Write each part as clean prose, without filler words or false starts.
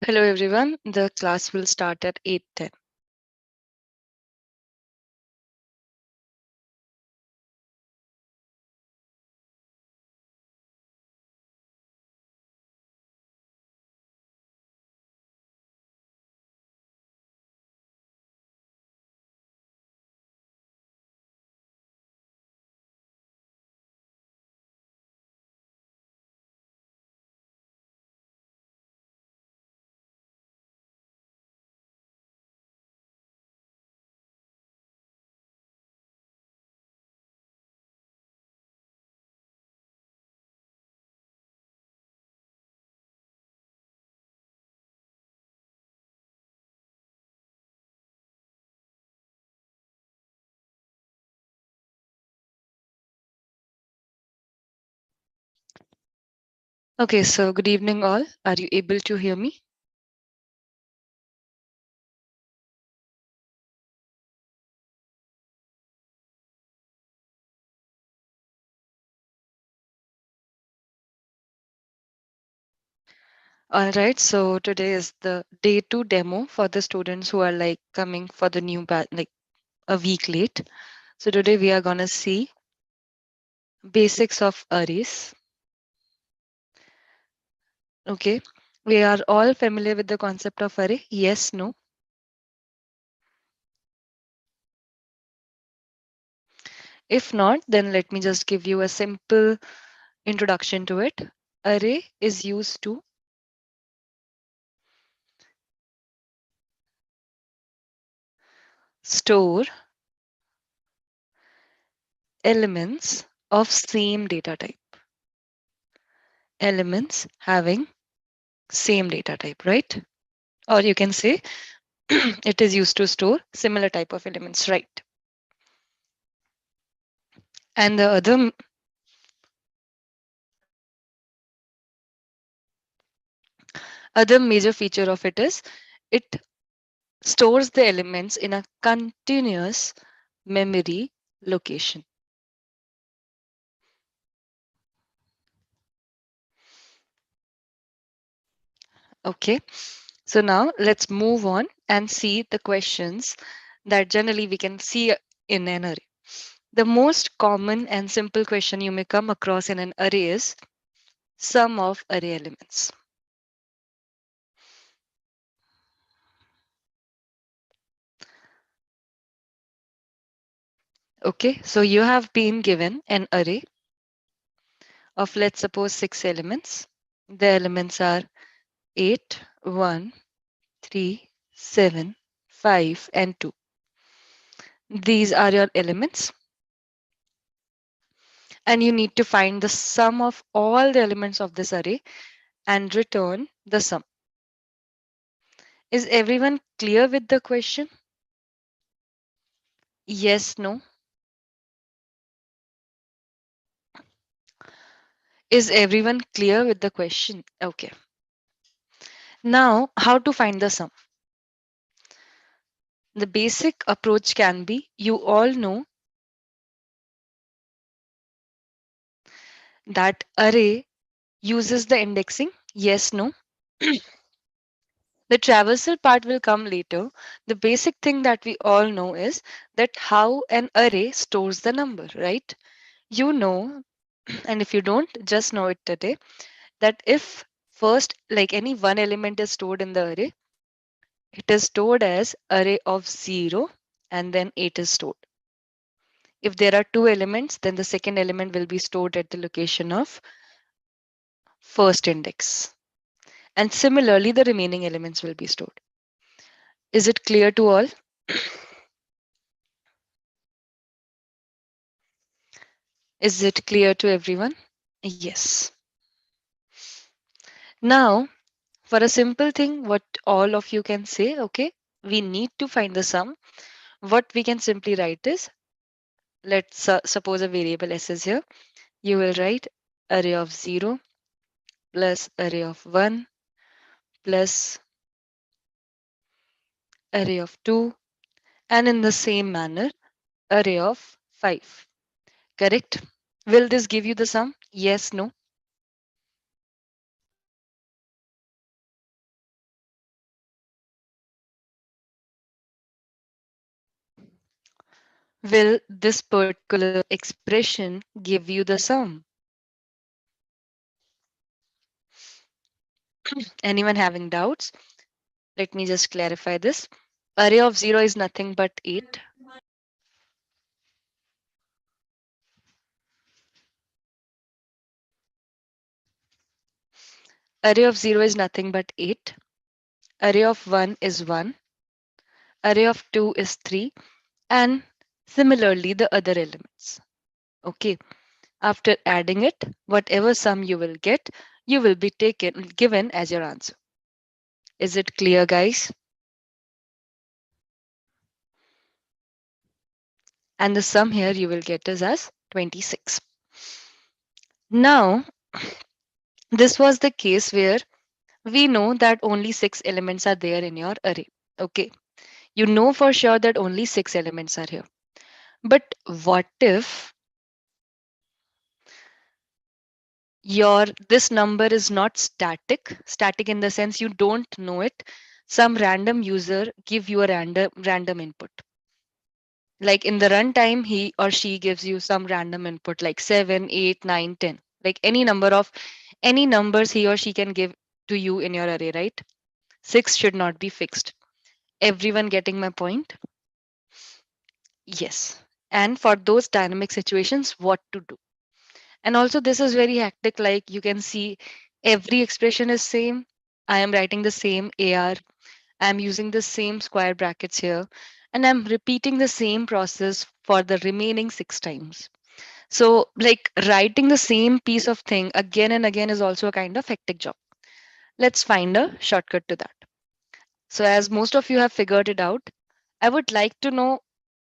Hello everyone, the class will start at 8:10. Okay, so good evening all. Are you able to hear me? All right, so today is the day 2 demo for the students who are like coming for the new batch like a week late. So today we are gonna see basics of arrays. Okay, we are all familiar with the concept of array. Yes, no. If not, then let me just give you a simple introduction to it. Array is used to store elements of same data type. Elements having same data type, right? Or you can say it is used to store similar type of elements, right? And the other major feature of it is it stores the elements in a continuous memory location. Okay, so now let's move on and see the questions that generally we can see in an array. The most common and simple question you may come across in an array is sum of array elements. Okay, so you have been given an array of, let's suppose, 6 elements. The elements are 8, 1, 3, 7, 5, and 2. These are your elements. And you need to find the sum of all the elements of this array and return the sum. Is everyone clear with the question? Yes, no. Is everyone clear with the question? Okay. Now, how to find the sum? The basic approach can be, you all know that array uses the indexing. Yes, no. The traversal part will come later. The basic thing that we all know is that how an array stores the number, right? You know, and if you don't, just know it today, that if first, like any one element is stored in the array, it is stored as array of 0 and then 8 is stored. If there are two elements, then the second element will be stored at the location of first index. And similarly, the remaining elements will be stored. Is it clear to all? Is it clear to everyone? Yes. Now, for a simple thing, what all of you can say, okay, we need to find the sum. What we can simply write is, let's suppose a variable s is here. You will write array of 0 plus array of 1 plus array of 2, and in the same manner, array of 5. Correct? Will this give you the sum? Yes, no? Will this particular expression give you the sum? Anyone having doubts? Let me just clarify this. Array of 0 is nothing but 8. Array of 0 is nothing but 8. Array of 1 is 1. Array of 2 is 3. And similarly, the other elements. Okay. After adding it, whatever sum you will get, you will be given as your answer. Is it clear, guys? And the sum here you will get is as 26. Now, this was the case where we know that only 6 elements are there in your array. Okay. You know for sure that only 6 elements are here. But what if your this number is not static in the sense you don't know it, some random user give you a random input, like in the runtime he or she gives you some random input like 7, 8, 9, 10, like any numbers he or she can give to you in your array, right? 6 should not be fixed. Everyone getting my point? Yes. And for those dynamic situations, what to do? And also this is very hectic, like you can see every expression is same. I am writing the same AR, I'm using the same square brackets here, and I'm repeating the same process for the remaining 6 times. So like writing the same piece of thing again and again is also a kind of hectic job. Let's find a shortcut to that. So as most of you have figured it out, I would like to know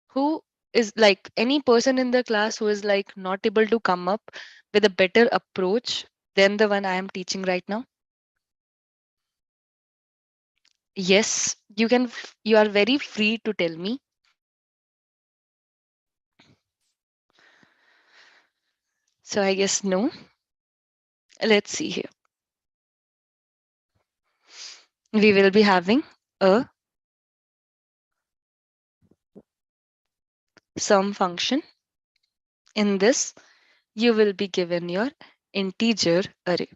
who is like any person in the class who is like not able to come up with a better approach than the one I am teaching right now. Yes, you can, you are very free to tell me. So I guess no. Let's see here. We will be having a sum function. In this, you will be given your integer array.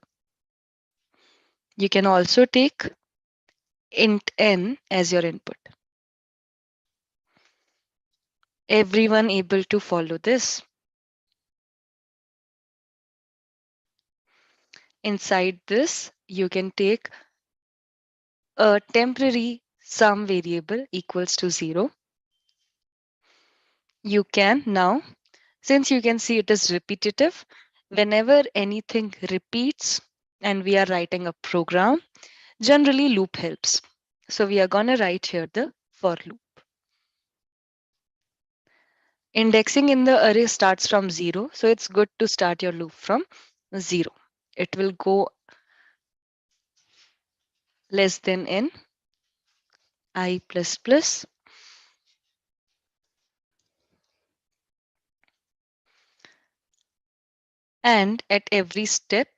You can also take int n as your input. Everyone able to follow this? Inside this, you can take a temporary sum variable equals to 0. You can now, since you can see it is repetitive, whenever anything repeats and we are writing a program, generally loop helps. So we are going to write here the for loop. Indexing in the array starts from 0. So it's good to start your loop from 0. It will go less than n, I plus plus. And at every step,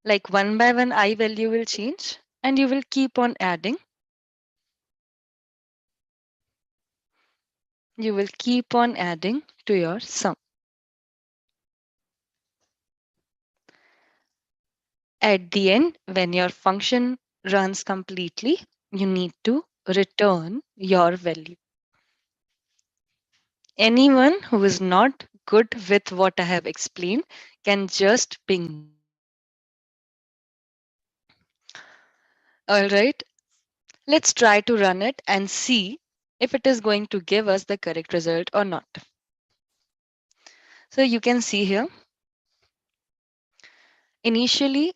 like one by one, I value will change and you will keep on adding. You will keep on adding to your sum. At the end, when your function runs completely, you need to return your value. Anyone who is not good with what I have explained can just ping me. All right, let's try to run it and see if it is going to give us the correct result or not. So you can see here, initially,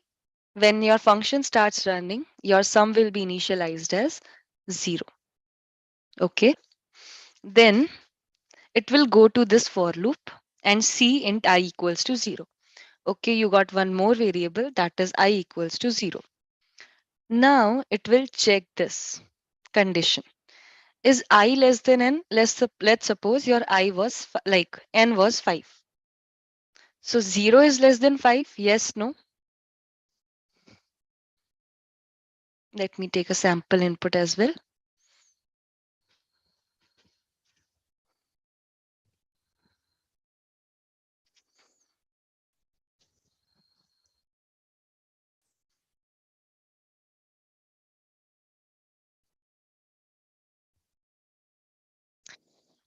when your function starts running, your sum will be initialized as 0. Okay, then it will go to this for loop and see int I equals to 0. Okay, you got one more variable, that is I equals to 0. Now it will check this condition. Is I less than n? Let's suppose your I was like n was 5. So 0 is less than 5. Yes, no. Let me take a sample input as well.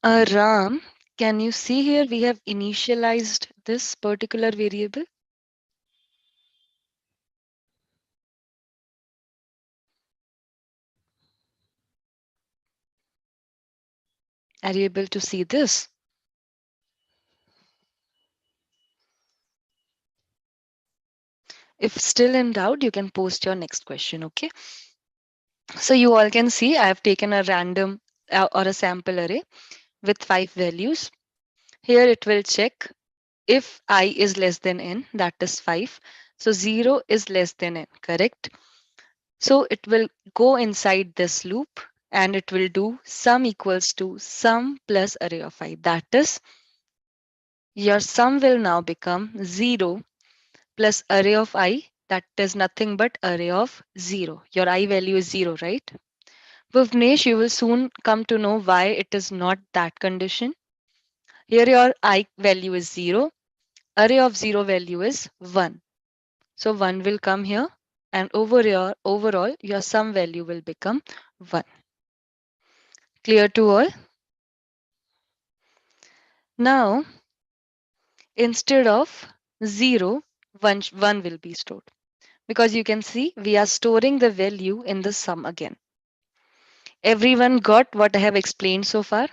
Ram, can you see here we have initialized this particular variable? Are you able to see this? If still in doubt, you can post your next question, okay? So you all can see I have taken a random or a sample array with 5 values. Here it will check if I is less than n, that is 5. So 0 is less than n, correct? So it will go inside this loop and it will do sum equals to sum plus array of I. That is, your sum will now become 0 plus array of I. That is nothing but array of 0. Your I value is 0, right? Bhuvnesh, you will soon come to know why it is not that condition. Here your I value is 0. Array of 0 value is 1. So 1 will come here and overall your sum value will become 1. Clear to all? Now instead of 0, 1 will be stored. Because you can see we are storing the value in the sum again. Everyone got what I have explained so far?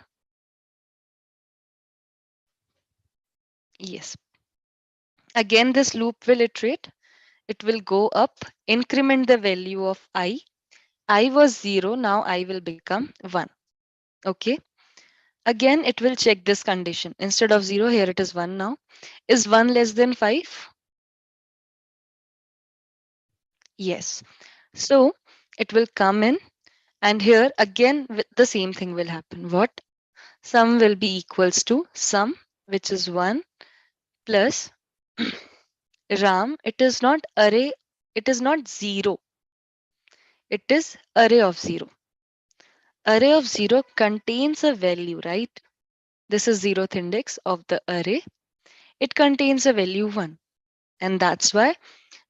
Yes. Again this loop will iterate. It will go up, increment the value of I. I was 0, now I will become 1. Okay. Again, it will check this condition. Instead of 0, here it is 1 now. Is 1 less than 5? Yes. So it will come in, and here again the same thing will happen. What? Sum will be equals to sum, which is 1 plus RAM. It is not array, it is not 0. It is array of 0. Array of 0 contains a value, right? This is 0th index of the array. It contains a value 1. And that's why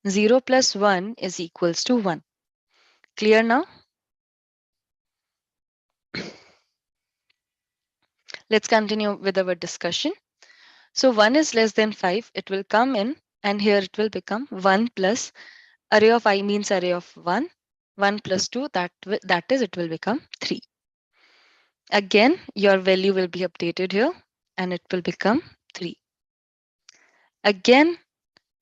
0 plus 1 is equals to 1. Clear now? Let's continue with our discussion. So 1 is less than 5. It will come in and here it will become 1 plus array of I means array of 1. 1 plus 2, that is it will become 3. Again, your value will be updated here and it will become 3. Again,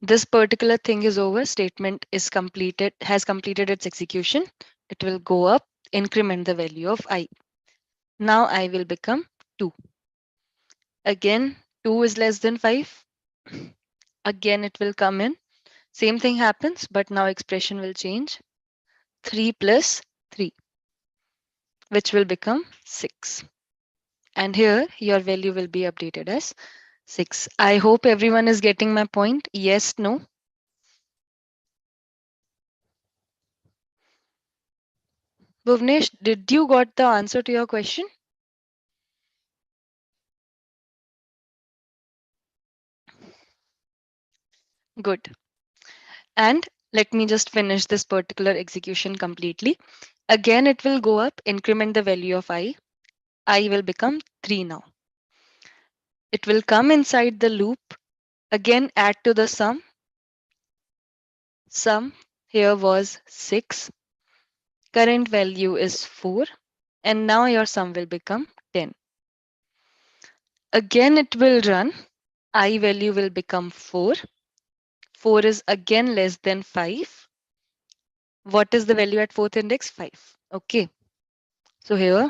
this particular thing is over. Statement is completed, has completed its execution. It will go up, increment the value of I. Now I will become 2. Again, 2 is less than 5. Again, it will come in. Same thing happens, but now expression will change. 3 plus 3, which will become 6. And here your value will be updated as 6. I hope everyone is getting my point. Yes, no? Bhuvnesh, did you got the answer to your question? Good. And let me just finish this particular execution completely. Again, it will go up, increment the value of I. I will become 3 now. It will come inside the loop. Again, add to the sum. Sum here was 6. Current value is 4. And now your sum will become 10. Again, it will run. I value will become 4. 4 is again less than 5. What is the value at fourth index? 5. Okay. So here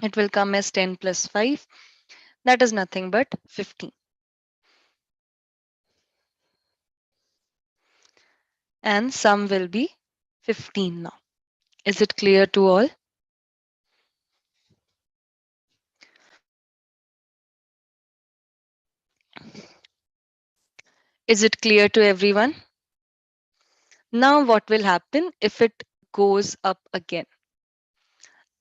it will come as 10 plus 5. That is nothing but 15. And sum will be 15 now. Is it clear to all? Is it clear to everyone? Now what will happen if it goes up again?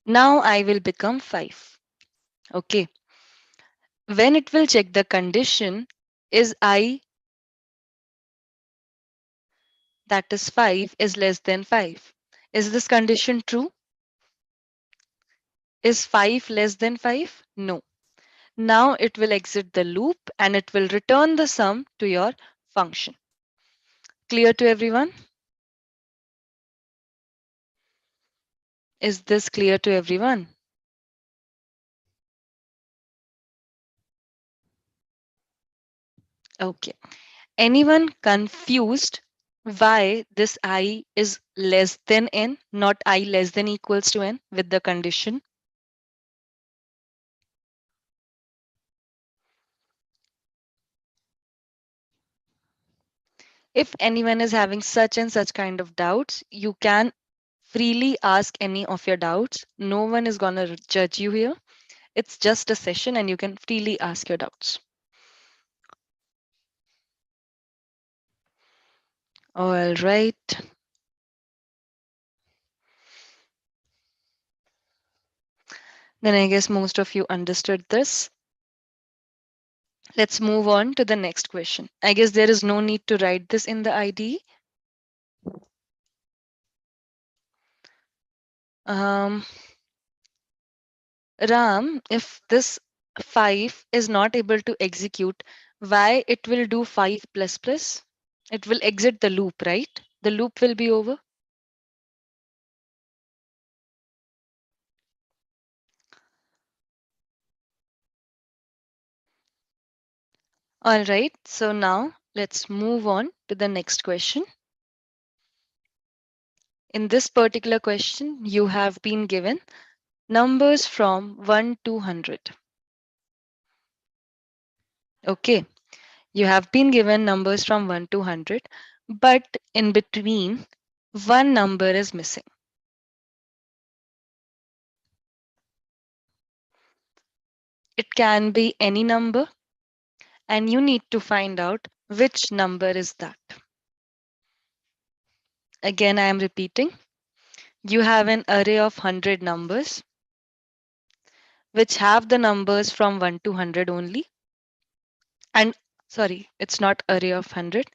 Now I will become 5. Okay. When it will check the condition, is I, that is 5, is less than 5. Is this condition true? Is 5 less than 5? No. Now it will exit the loop and it will return the sum to your function. Clear to everyone? Is this clear to everyone? Okay. Anyone confused why this I is less than n, not I less than equals to n with the condition? If anyone is having such and such kind of doubts, you can freely ask any of your doubts. No one is going to judge you here. It's just a session and you can freely ask your doubts. All right. Then I guess most of you understood this. Let's move on to the next question. I guess there is no need to write this in the IDE. Um, Ram, if this 5 is not able to execute, why it will do 5 plus plus? It will exit the loop, right? The loop will be over. All right, so now let's move on to the next question. In this particular question, you have been given numbers from 1 to 100. Okay, you have been given numbers from 1 to 100, but in between, one number is missing. It can be any number, and you need to find out which number is that. Again, I am repeating. You have an array of 100 numbers, which have the numbers from 1 to 100 only. And sorry, it's not array of 100,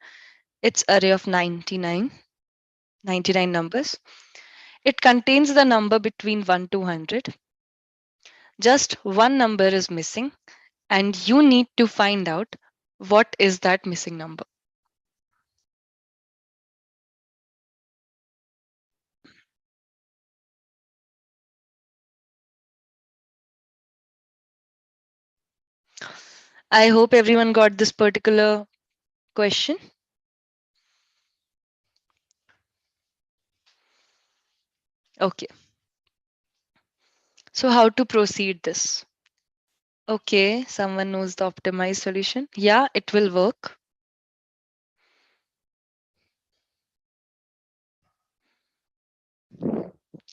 it's array of 99, 99 numbers. It contains the number between 1 to 100. Just one number is missing, and you need to find out what is that missing number. I hope everyone got this particular question. Okay, so how to proceed this? Okay, someone knows the optimized solution. Yeah, it will work.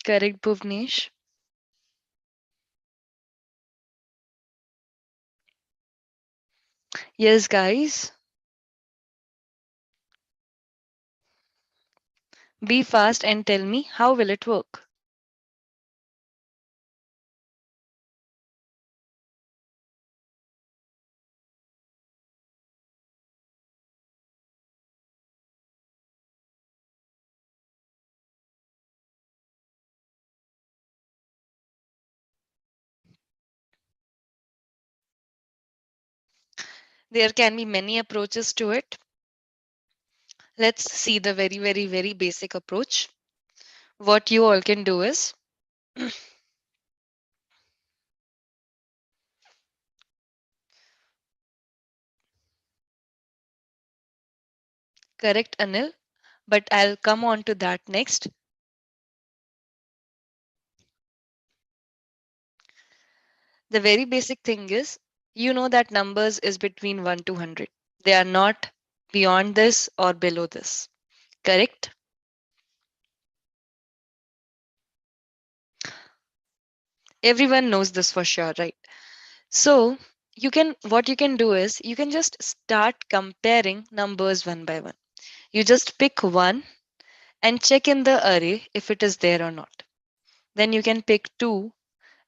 Correct, Bhuvnesh. Yes, guys, be fast and tell me how will it work. There can be many approaches to it. Let's see the very, very, very basic approach. What you all can do is, correct, Anil, but I'll come on to that next. The very basic thing is, you know that numbers is between 1 to 100. They are not beyond this or below this. Correct? Everyone knows this for sure, right? So what you can do is you can just start comparing numbers one by one. You just pick one and check in the array if it is there or not. Then you can pick two,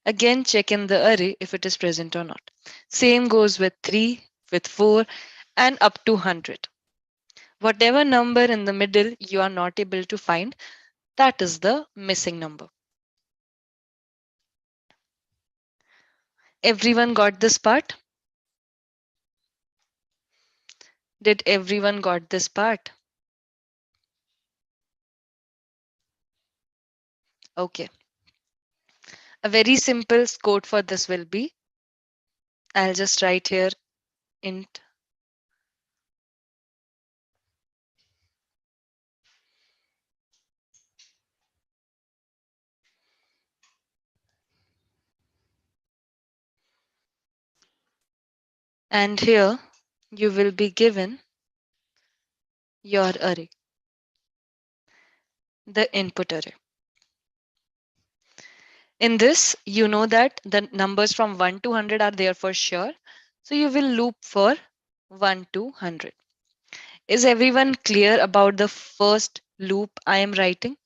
again check in the array if it is present or not. Same goes with 3, with 4, and up to 100. Whatever number in the middle you are not able to find, that is the missing number. Everyone got this part? Did everyone got this part? Okay. A very simple code for this will be, I'll just write here int, and here you will be given your array, the input array. In this, you know that the numbers from 1 to 100 are there for sure. So you will loop for 1 to 100. Is everyone clear about the first loop I am writing?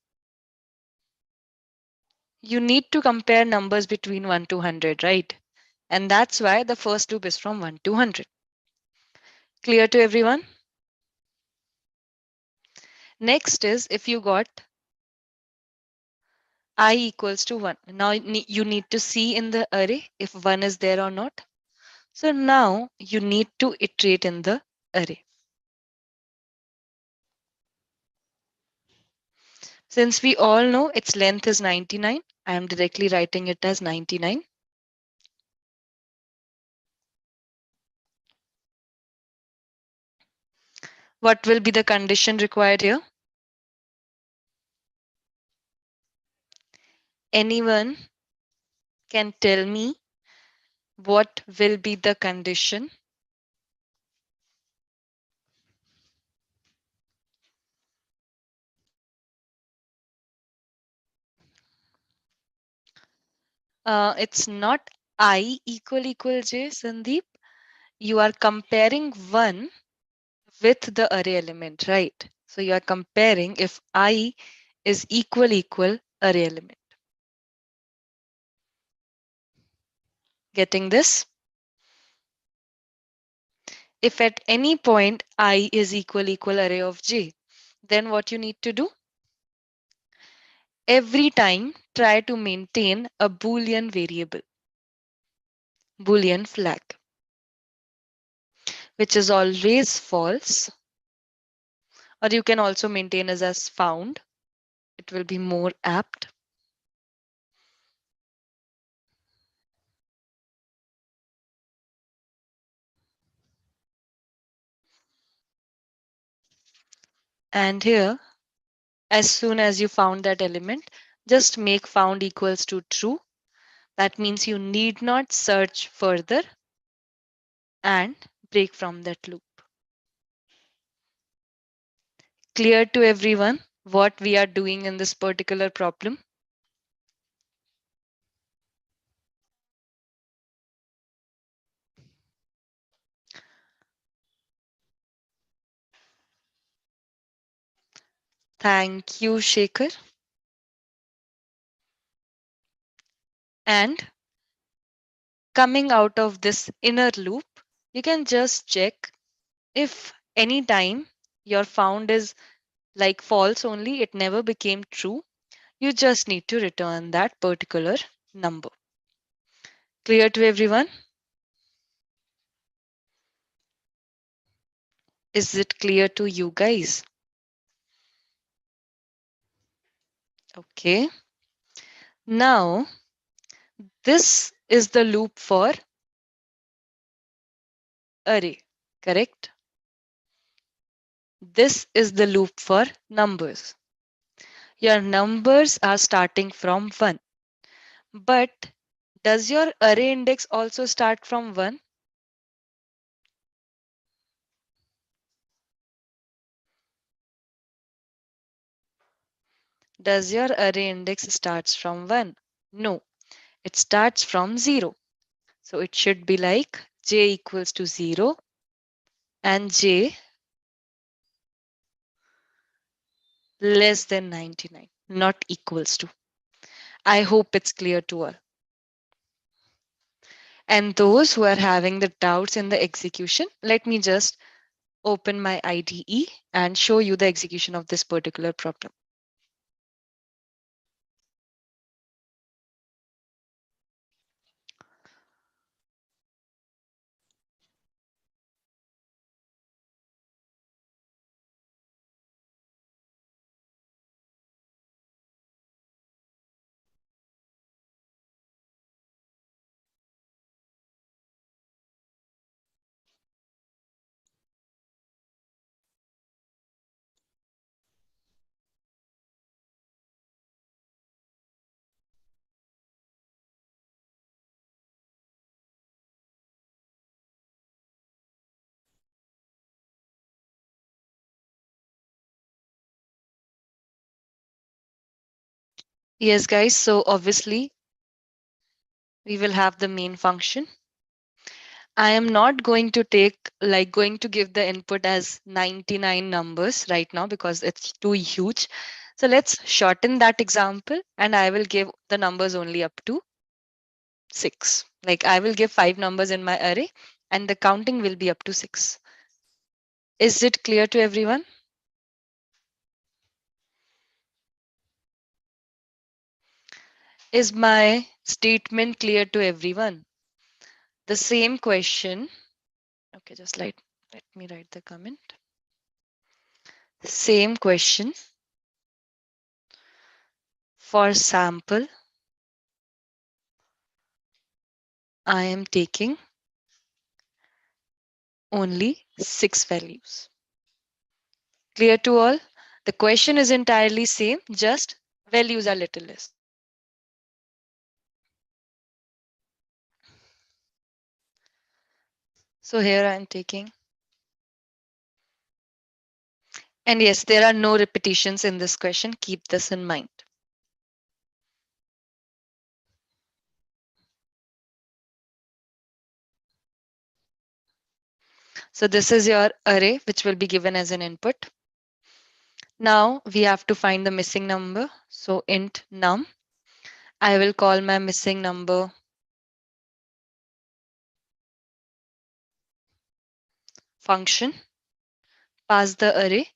You need to compare numbers between 1 to 100, right? And that's why the first loop is from 1 to 100. Clear to everyone? Next is if you got I equals to 1. Now you need to see in the array if 1 is there or not. So now you need to iterate in the array. Since we all know its length is 99, I am directly writing it as 99. What will be the condition required here? Anyone can tell me what will be the condition? It's not I equal j, Sandeep. You are comparing 1 with the array element, right? So you are comparing if I is equal array element. Getting this? If at any point I is equal array of j, then what you need to do? Every time try to maintain a Boolean variable, Boolean flag, which is always false, or you can also maintain as found. It will be more apt. And here, as soon as you found that element, just make found equals to true. That means you need not search further and break from that loop. Clear to everyone what we are doing in this particular problem? Thank you, Shekhar. And coming out of this inner loop, you can just check if anytime your found is like false only, it never became true, you just need to return that particular number. Clear to everyone? Is it clear to you guys? Okay. Now, this is the loop for array, correct? This is the loop for numbers. Your numbers are starting from 1. But does your array index also start from 1? Does your array index starts from 1? No, it starts from 0. So it should be like j equals to 0 and j less than 99, not equals to. I hope it's clear to all. And those who are having the doubts in the execution, let me just open my IDE and show you the execution of this particular problem. Yes, guys. So obviously, we will have the main function. I am not going to going to give the input as 99 numbers right now because it's too huge. So let's shorten that example and I will give the numbers only up to 6. Like I will give 5 numbers in my array and the counting will be up to 6. Is it clear to everyone? Is my statement clear to everyone? The same question. Okay, just let me write the comment. Same question for sample. I am taking only 6 values. Clear to all? The question is entirely same, just values are little less. So here I am taking, and yes, there are no repetitions in this question. Keep this in mind. So this is your array, which will be given as an input. Now we have to find the missing number. So int num, I will call my missing number function, pass the array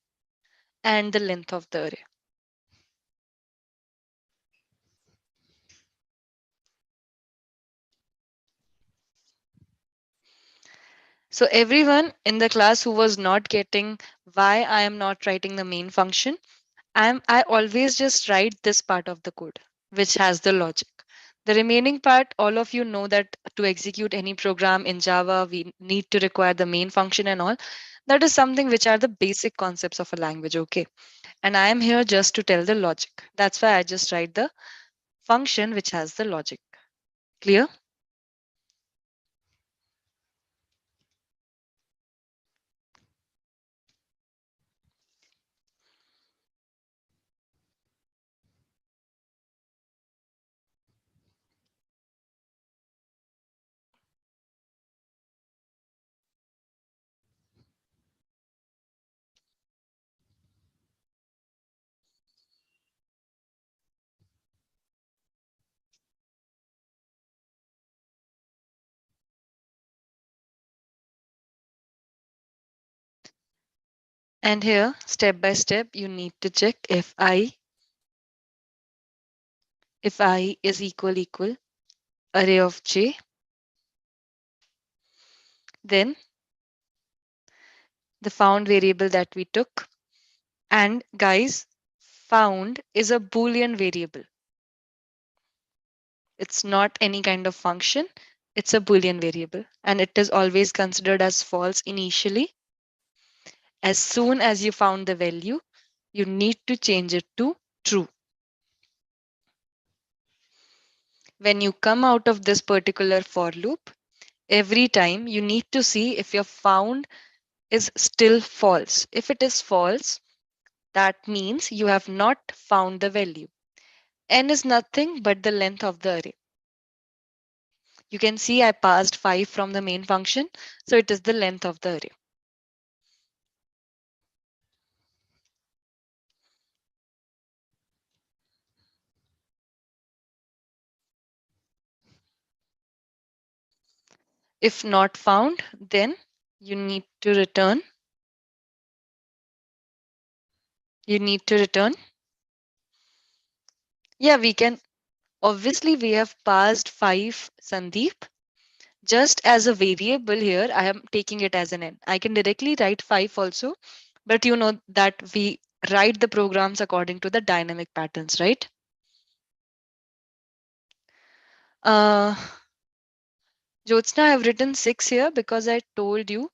and the length of the array. So everyone in the class who was not getting why I am not writing the main function, I always just write this part of the code, which has the logic. The remaining part, all of you know that to execute any program in Java, we need to require the main function and all. That is something which are the basic concepts of a language, okay? And I am here just to tell the logic. That's why I just write the function which has the logic. Clear? And here, step by step, you need to check if I is equal array of j, then the found variable that we took. And guys, found is a Boolean variable. It's not any kind of function. It's a Boolean variable and it is always considered as false initially. As soon as you found the value, you need to change it to true. When you come out of this particular for loop, every time you need to see if your found is still false. If it is false, that means you have not found the value. N is nothing but the length of the array. You can see I passed 5 from the main function, so it is the length of the array. If not found, then you need to return. You need to return. Yeah, we can. Obviously, we have passed 5, Sandeep. Just as a variable here, I am taking it as an n. I can directly write 5 also, but you know that we write the programs according to the dynamic patterns, right? Uh, Jyotsna, I have written 6 here because I told you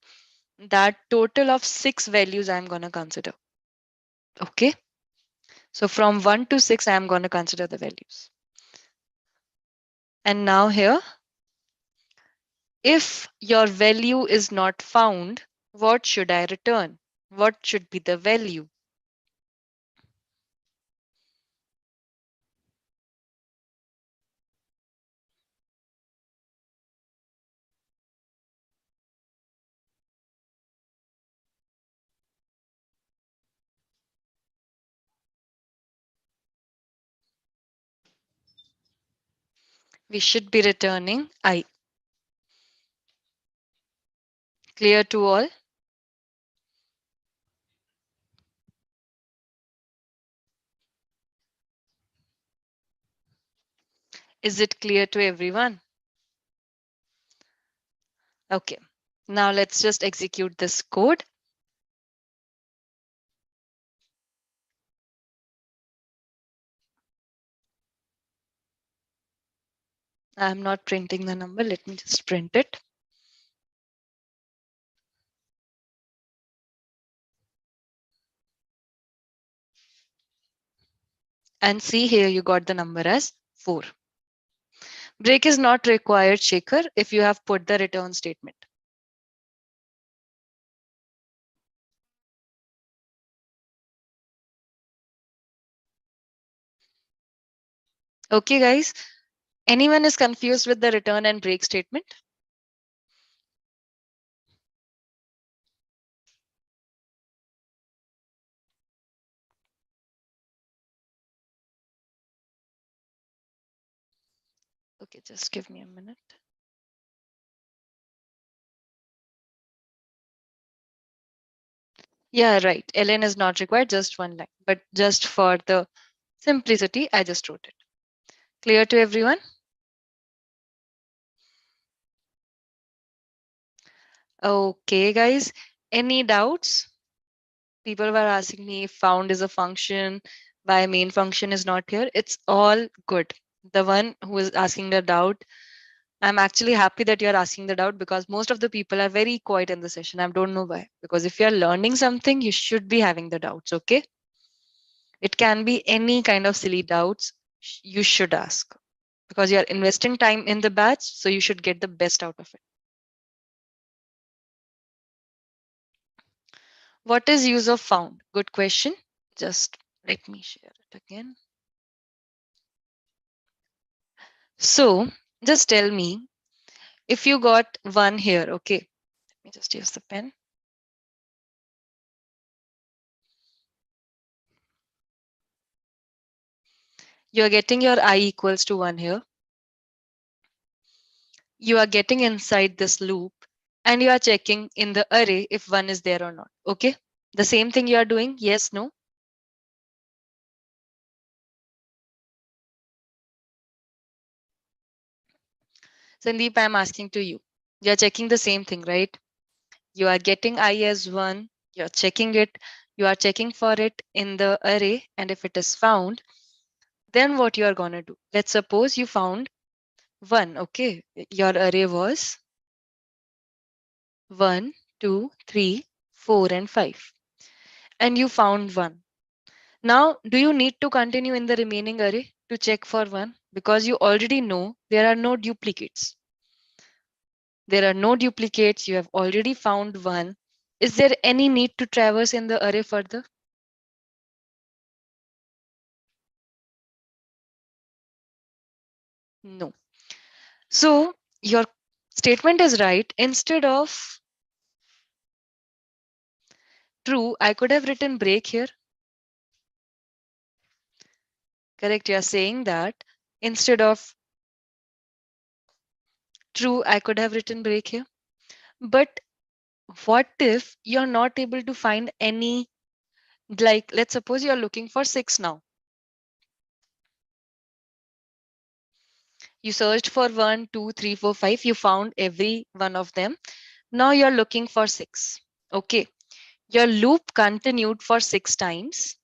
that total of 6 values I'm going to consider. Okay. So from 1 to 6, I'm going to consider the values. And now here, if your value is not found, what should I return? What should be the value? We should be returning I. Clear to all? Is it clear to everyone? Okay. Now let's just execute this code. I'm not printing the number. Let me just print it. And see here, you got the number as 4. Break is not required, Shekhar, if you have put the return statement. Okay, guys. Anyone is confused with the return and break statement? Okay, just give me a minute. Yeah, right. ln is not required, just one line. But just for the simplicity, I just wrote it. Clear to everyone? Okay, guys. Any doubts? People were asking me if found is a function, why main function is not here. It's all good. The one who is asking the doubt, I'm actually happy that you're asking the doubt because most of the people are very quiet in the session. I don't know why. Because if you're learning something, you should be having the doubts, okay? It can be any kind of silly doubts you should ask because you're investing time in the batch, so you should get the best out of it. What is use of found? Good question. Just let me share it again. So just tell me if you got 1 here, okay? Let me just use the pen. You're getting your I equals to 1 here. You are getting inside this loop and you are checking in the array if 1 is there or not, okay? The same thing you are doing, yes, no? Sandeep, I'm asking to you. You're checking the same thing, right? You are getting I as 1, you're checking it, you are checking for it in the array, and if it is found, then what you are going to do? Let's suppose you found 1, okay? Your array was 1, 2, 3, 4, and 5, and you found 1. Now, do you need to continue in the remaining array to check for 1? Because you already know there are no duplicates. There are no duplicates. You have already found 1. Is there any need to traverse in the array further? No. So your statement is right. Instead of true, I could have written break here. Correct. You're saying that instead of true, I could have written break here. But what if you're not able to find any, like, let's suppose you're looking for 6 now. You searched for 1, 2, 3, 4, 5. You found every one of them. Now you're looking for 6. Okay. Your loop continued for 6 times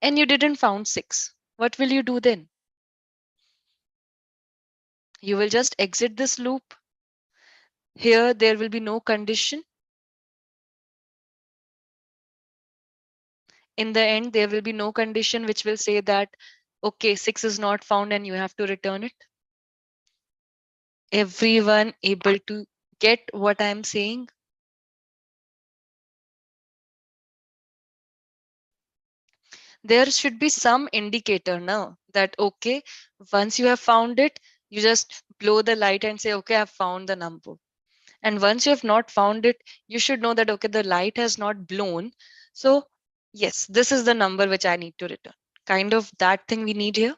and you didn't found 6. What will you do then? You will just exit this loop. Here, there will be no condition. In the end, there will be no condition which will say that, okay, 6 is not found and you have to return it. Everyone able to get what I'm saying? There should be some indicator now that, okay, once you have found it, you just blow the light and say, okay, I've found the number. And once you have not found it, you should know that, okay, the light has not blown. So yes, this is the number which I need to return. Kind of that thing we need here.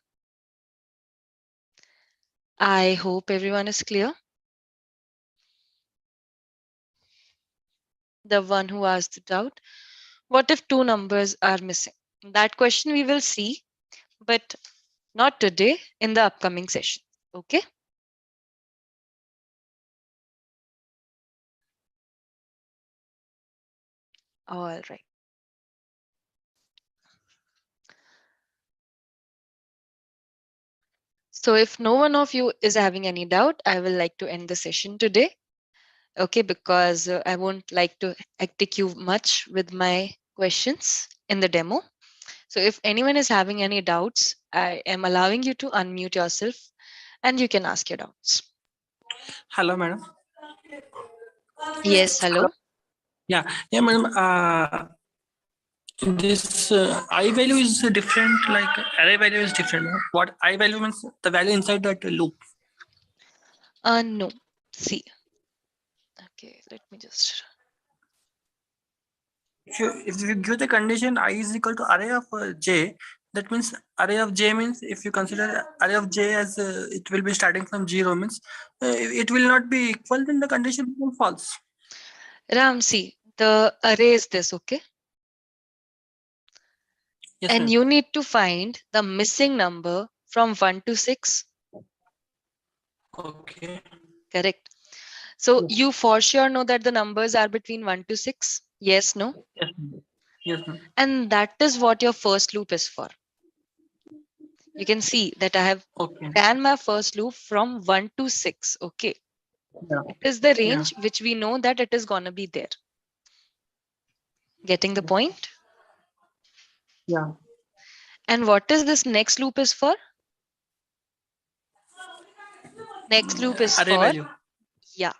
I hope everyone is clear. The one who asked the doubt, what if two numbers are missing? That question we will see, but not today, in the upcoming session. Okay. All right. So if no one of you is having any doubt, I will like to end the session today. Okay, because I won't like to hectic you much with my questions in the demo. So if anyone is having any doubts, I am allowing you to unmute yourself and you can ask your doubts. Hello, madam. Yes, hello. Yeah, madam. This I value is different. Like array value is different. What I value means the value inside that loop. No. See. Okay, let me just. If you give the condition I is equal to array of j, that means array of j means if you consider array of j as it will be starting from 0 means it will not be equal, then the condition becomes false. Ram, see, the array is this, okay? Yes, And ma'am. you need to find the missing number from 1 to 6. Okay. Correct. So Yes. you for sure know that the numbers are between 1 to 6. Yes, no? Yes, ma'am. Yes, ma'am. And that is what your first loop is for. You can see that I have Okay. ran my first loop from 1 to 6. Okay. Yeah. It is the Yeah. range which we know that it is going to be there. Getting the point? Yeah. And what is this next loop is for? Next loop is Array for, value. yeah,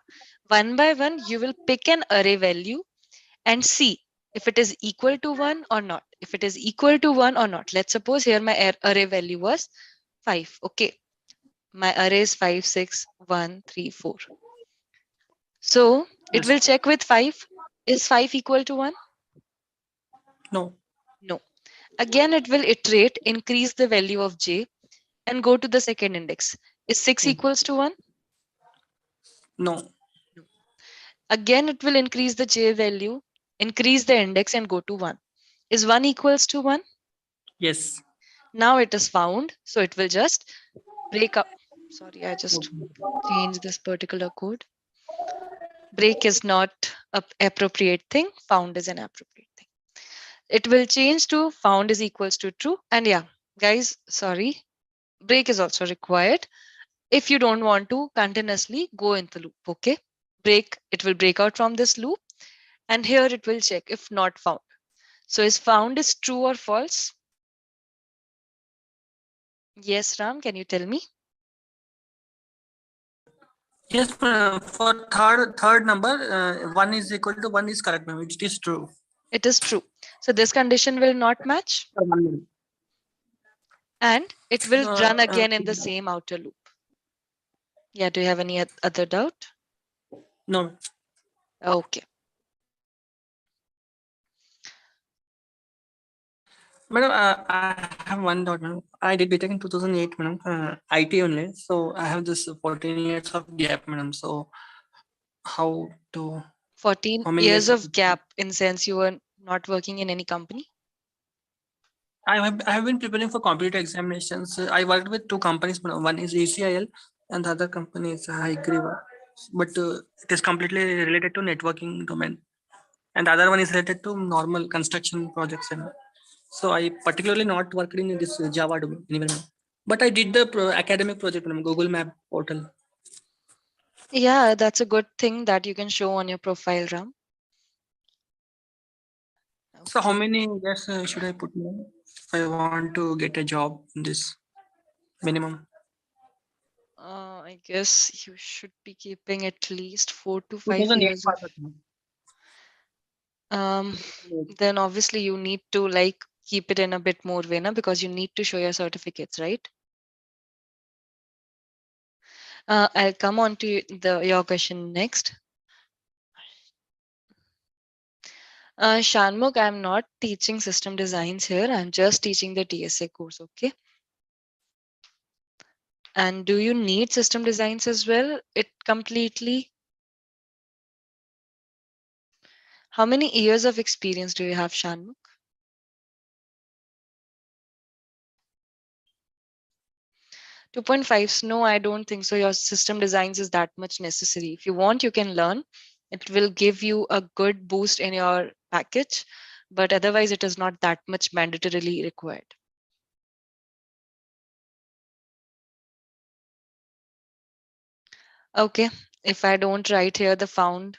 one by one, you will pick an array value and see if it is equal to 1 or not. If it is equal to 1 or not. Let's suppose here my array value was 5. Okay. My array is 5, 6, 1, 3, 4. So it Yes. will check with 5. Is 5 equal to 1? No. No. Again, it will iterate, increase the value of j and go to the second index. Is 6 Yes. equals to 1? No. No. Again, it will increase the j value, increase the index and go to 1. Is 1 equals to 1? Yes. Now it is found. So it will just break up. Sorry, I just Okay. changed this particular code. Break is not a appropriate thing. Found is an appropriate thing. It will change to found is equals to true. And yeah, guys, sorry. Break is also required if you don't want to continuously go in the loop. Okay. Break, it will break out from this loop. And here it will check if not found. So is found is true or false? Yes, Ram, can you tell me? Yes, for third number, 1 is equal to 1 is correct, ma'am. It is true. It is true. So this condition will not match For 1 and it will minute. run again in the same outer loop. Yeah, do you have any other doubt? No. Okay. Madam, I have one doubt, madam. I did BTech in 2008, madam. IT only. So I have this 14 years of gap, madam. So how to, 14 how many years years? of gap in sense you were not working in any company? I have been preparing for computer examinations. I worked with two companies. One is ECIL and the other company is Hygriva. But it is completely related to networking domain. And the other one is related to normal construction projects. And so I particularly not worked in this Java domain anywhere. But I did the academic project on Google Map portal. Yeah, that's a good thing that you can show on your profile, Ram. So how Okay. many years should I put in if I want to get a job in this minimum? I guess you should be keeping at least 4 to 5 2008 years of. forward, ma'am. Um, then obviously you need to like keep it in a bit more way, na, because you need to show your certificates, right? I'll come on to your question next. Shanmugh, I'm not teaching system designs here. I'm just teaching the TSA course, okay? And do you need system designs as well? It completely. How many years of experience do you have, Shanmugh? 2.5s? No, I don't think so. Your system designs is that much necessary. If you want, you can learn. It will give you a good boost in your package, but otherwise, it is not that much mandatorily required. Okay, if I don't write here the found,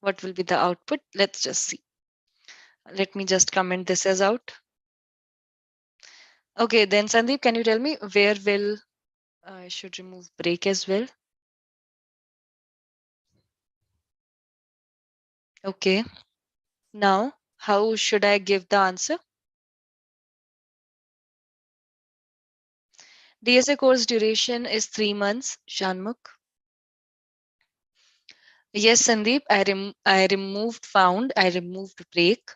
what will be the output? Let's just see. Let me just comment this as out. Okay, then Sandeep, can you tell me where will I should remove break as well? Okay, now how should I give the answer? DSA course duration is 3 months, Shanmukh. Yes, Sandeep, I removed found, I removed break.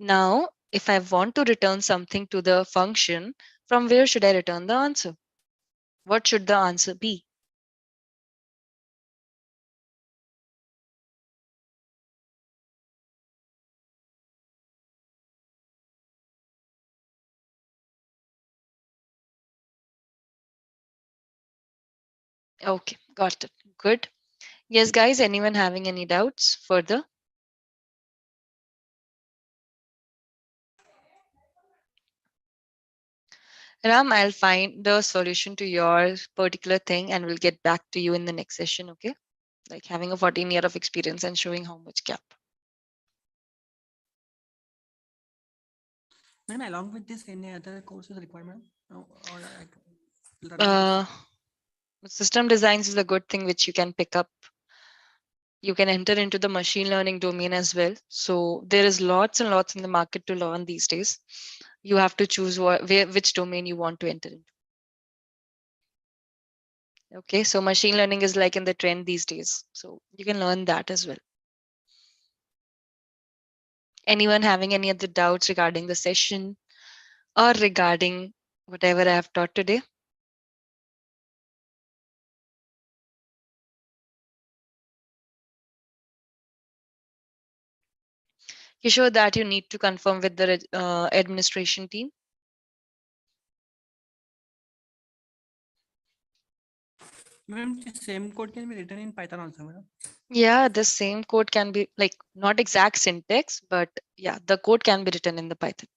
Now, if I want to return something to the function, from where should I return the answer? What should the answer be? Okay, got it. Good. Yes, guys, anyone having any doubts further? Ram, I'll find the solution to your particular thing and we'll get back to you in the next session, okay? Like having a 14-year of experience and showing how much gap. Madam, along with this, any other courses requirement? Or learning this? Uh, System designs is a good thing which you can pick up. You can enter into the machine learning domain as well. So there is lots and lots in the market to learn these days. You have to choose which domain you want to enter into. Okay, so machine learning is like in the trend these days. So you can learn that as well. Anyone having any other doubts regarding the session or regarding whatever I have taught today? You show that you need to confirm with the administration team. Madam, the same code can be written in Python also, madam. Yeah, the same code can be like not exact syntax, but yeah, the code can be written in the Python.